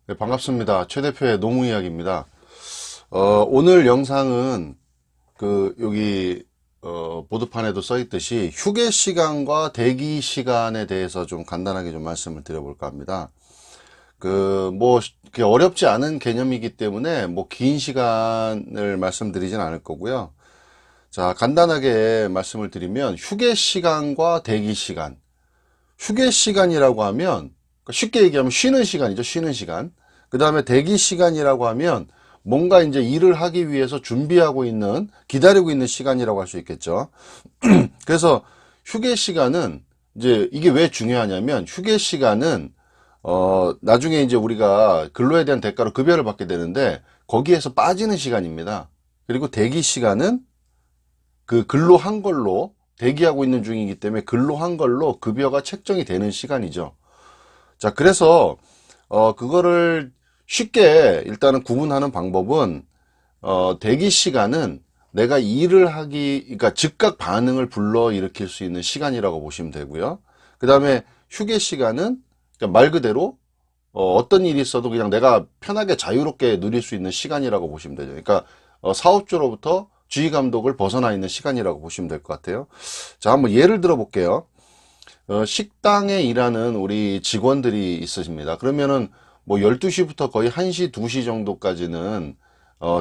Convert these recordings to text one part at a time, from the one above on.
네, 반갑습니다. 최 대표의 노무 이야기입니다. 오늘 영상은 여기 보드판에도 써 있듯이 휴게 시간과 대기 시간에 대해서 좀 간단하게 좀 말씀을 드려볼까 합니다. 그렇게 어렵지 않은 개념이기 때문에 뭐 긴 시간을 말씀드리진 않을 거고요. 자, 간단하게 말씀을 드리면 휴게 시간과 대기 시간. 휴게 시간이라고 하면 쉽게 얘기하면 쉬는 시간이죠. 쉬는 시간. 그 다음에 대기 시간이라고 하면 뭔가 이제 일을 하기 위해서 준비하고 있는, 기다리고 있는 시간이라고 할 수 있겠죠. 그래서 휴게 시간은 이제 이게 왜 중요하냐면 휴게 시간은 나중에 이제 우리가 근로에 대한 대가로 급여를 받게 되는데 거기에서 빠지는 시간입니다. 그리고 대기 시간은 그 근로한 걸로 대기하고 있는 중이기 때문에 근로한 걸로 급여가 책정이 되는 시간이죠. 자, 그래서 그거를 쉽게 일단은 구분하는 방법은 대기 시간은 내가 일을 그러니까 즉각 반응을 불러일으킬 수 있는 시간이라고 보시면 되고요. 그 다음에 휴게 시간은 그러니까 말 그대로 어떤 일이 있어도 그냥 내가 편하게 자유롭게 누릴 수 있는 시간이라고 보시면 되죠. 그러니까 사업주로부터 지휘 감독을 벗어나 있는 시간이라고 보시면 될 것 같아요. 자, 한번 예를 들어 볼게요. 식당에 일하는 우리 직원들이 있으십니다. 그러면은 뭐 12시부터 거의 1시, 2시 정도까지는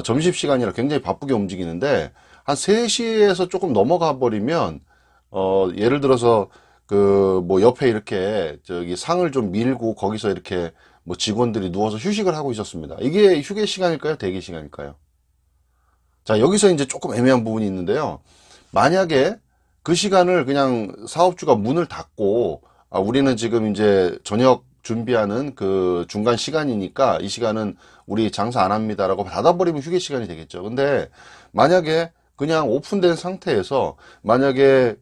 점심시간이라 굉장히 바쁘게 움직이는데 한 3시에서 조금 넘어가 버리면 예를 들어서 뭐 옆에 이렇게 저기 상을 좀 밀고 거기서 이렇게 뭐 직원들이 누워서 휴식을 하고 있었습니다. 이게 휴게 시간일까요? 대기 시간일까요? 자, 여기서 이제 조금 애매한 부분이 있는데요. 만약에 그 시간을 그냥 사업주가 문을 닫고, 우리는 지금 이제 저녁 준비하는 그 중간 시간이니까 이 시간은 우리 장사 안 합니다라고 닫아버리면 휴게 시간이 되겠죠. 근데 만약에 그냥 오픈된 상태에서 만약에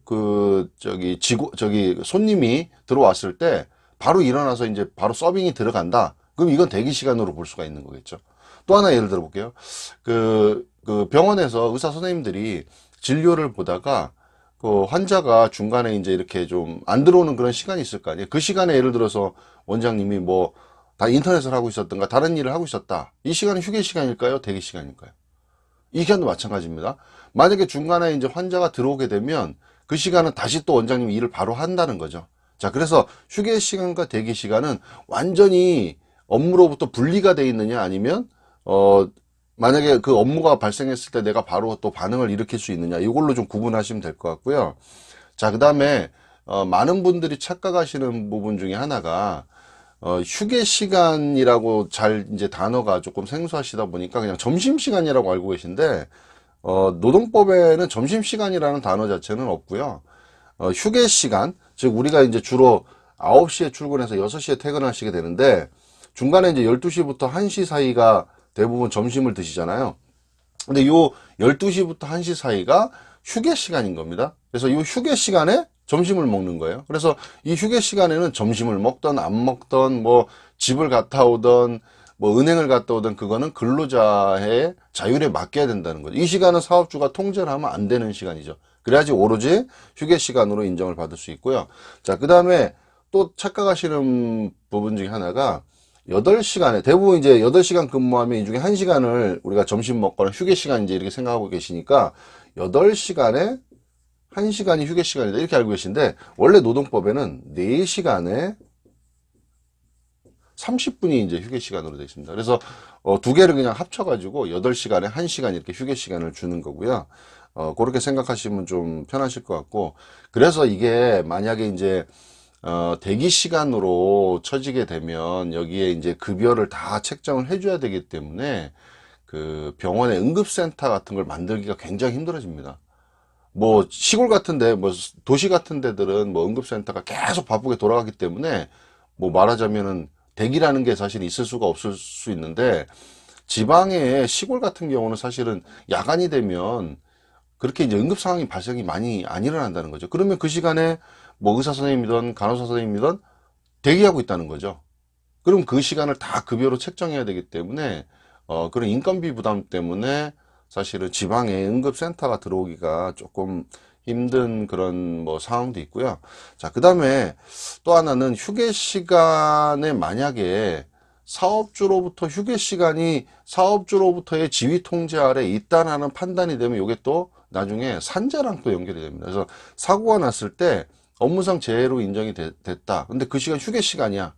저기 손님이 들어왔을 때 바로 일어나서 이제 바로 서빙이 들어간다. 그럼 이건 대기 시간으로 볼 수가 있는 거겠죠. 또 하나 예를 들어 볼게요. 그 병원에서 의사 선생님들이 진료를 보다가 그 환자가 중간에 이제 이렇게 좀 안 들어오는 그런 시간이 있을 거 아니에요. 그 시간에 예를 들어서 원장님이 뭐 다 인터넷을 하고 있었던가 다른 일을 하고 있었다. 이 시간은 휴게 시간일까요? 대기 시간일까요? 이 시간도 마찬가지입니다. 만약에 중간에 이제 환자가 들어오게 되면 그 시간은 다시 또 원장님이 일을 바로 한다는 거죠. 자, 그래서 휴게 시간과 대기 시간은 완전히 업무로부터 분리가 돼 있느냐 아니면 만약에 그 업무가 발생했을 때 내가 바로 또 반응을 일으킬 수 있느냐 이걸로 좀 구분하시면 될 것 같고요. 자, 그 다음에 많은 분들이 착각하시는 부분 중에 하나가 휴게 시간이라고 잘 이제 단어가 조금 생소하시다 보니까 그냥 점심 시간이라고 알고 계신데 노동법에는 점심 시간이라는 단어 자체는 없고요. 휴게 시간, 즉 우리가 이제 주로 9시에 출근해서 6시에 퇴근하시게 되는데 중간에 이제 12시부터 1시 사이가 대부분 점심을 드시잖아요. 근데 요 12시부터 1시 사이가 휴게 시간인 겁니다. 그래서 이 휴게 시간에 점심을 먹는 거예요. 그래서 이 휴게 시간에는 점심을 먹던 안 먹던 뭐 집을 갔다 오던 뭐 은행을 갔다 오던 그거는 근로자의 자율에 맡겨야 된다는 거죠. 이 시간은 사업주가 통제를 하면 안 되는 시간이죠. 그래야지 오로지 휴게 시간으로 인정을 받을 수 있고요. 자, 그 다음에 또 착각하시는 부분 중에 하나가 8시간에, 대부분 이제 8시간 근무하면 이 중에 1시간을 우리가 점심 먹거나 휴게 시간 이제 이렇게 생각하고 계시니까 8시간에 1시간이 휴게 시간이다. 이렇게 알고 계신데, 원래 노동법에는 4시간에 30분이 이제 휴게 시간으로 되어 있습니다. 그래서 두 개를 그냥 합쳐가지고 8시간에 1시간 이렇게 휴게 시간을 주는 거고요. 그렇게 생각하시면 좀 편하실 것 같고, 그래서 이게 만약에 이제 대기 시간으로 처지게 되면 여기에 이제 급여를 다 책정을 해줘야 되기 때문에 그 병원의 응급센터 같은 걸 만들기가 굉장히 힘들어집니다. 뭐 시골 같은데 뭐 도시 같은 데들은 뭐 응급센터가 계속 바쁘게 돌아가기 때문에 뭐 말하자면은 대기라는 게 사실 있을 수가 없을 수 있는데 지방의 시골 같은 경우는 사실은 야간이 되면 그렇게 이제 응급 상황이 발생이 많이 안 일어난다는 거죠. 그러면 그 시간에 뭐 의사 선생님이든 간호사 선생님이든 대기하고 있다는 거죠. 그럼 그 시간을 다 급여로 책정해야 되기 때문에 그런 인건비 부담 때문에 사실은 지방에 응급센터가 들어오기가 조금 힘든 그런 뭐 상황도 있고요. 자, 그 다음에 또 하나는 휴게 시간에 만약에 사업주로부터 휴게 시간이 사업주로부터의 지휘 통제 아래 있다는 판단이 되면 이게 또 나중에 산재랑 또 연결이 됩니다. 그래서 사고가 났을 때 업무상 재해로 인정이 됐다. 근데 그 시간 휴게 시간이야.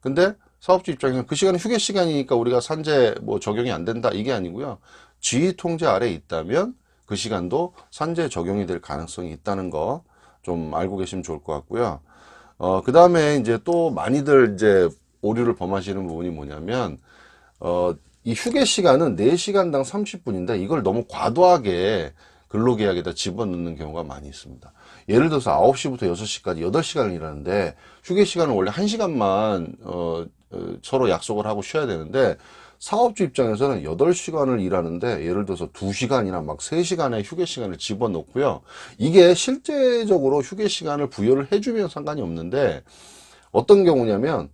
근데 사업주 입장에서는 그 시간은 휴게 시간이니까 우리가 산재 뭐 적용이 안 된다. 이게 아니고요. 지휘 통제 아래 있다면 그 시간도 산재 적용이 될 가능성이 있다는 거 좀 알고 계시면 좋을 것 같고요. 그 다음에 이제 또 많이들 이제 오류를 범하시는 부분이 뭐냐면, 이 휴게 시간은 4시간당 30분인데 이걸 너무 과도하게 근로계약에다 집어넣는 경우가 많이 있습니다. 예를 들어서 9시부터 6시까지 8시간을 일하는데 휴게 시간은 원래 1시간만 서로 약속을 하고 쉬어야 되는데 사업주 입장에서는 8시간을 일하는데 예를 들어서 2시간이나 막 3시간의 휴게 시간을 집어넣고요. 이게 실제적으로 휴게 시간을 부여를 해주면 상관이 없는데 어떤 경우냐면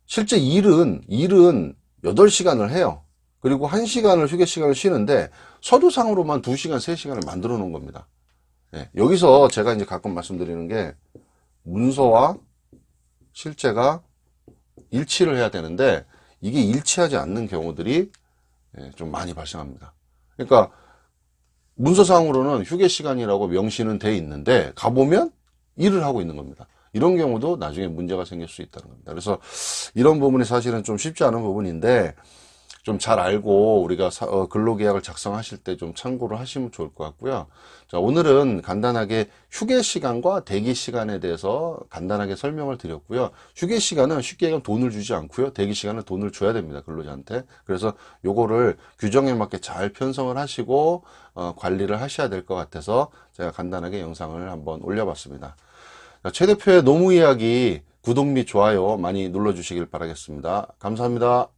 실제 일은 8시간을 해요. 그리고 1시간을 휴게 시간을 쉬는데 서류상으로만 2시간, 3시간을 만들어 놓은 겁니다. 예, 여기서 제가 이제 가끔 말씀드리는 게 문서와 실제가 일치를 해야 되는데 이게 일치하지 않는 경우들이 좀 많이 발생합니다. 그러니까 문서상으로는 휴게 시간이라고 명시는 돼 있는데 가보면 일을 하고 있는 겁니다. 이런 경우도 나중에 문제가 생길 수 있다는 겁니다. 그래서 이런 부분이 사실은 좀 쉽지 않은 부분인데 좀 잘 알고 우리가 근로계약을 작성하실 때 좀 참고를 하시면 좋을 것 같고요. 자, 오늘은 간단하게 휴게 시간과 대기 시간에 대해서 간단하게 설명을 드렸고요. 휴게 시간은 쉽게 얘기하면 돈을 주지 않고요. 대기 시간은 돈을 줘야 됩니다. 근로자한테. 그래서 요거를 규정에 맞게 잘 편성을 하시고 관리를 하셔야 될 것 같아서 제가 간단하게 영상을 한번 올려봤습니다. 자, 최 대표의 노무 이야기 구독 및 좋아요 많이 눌러주시길 바라겠습니다. 감사합니다.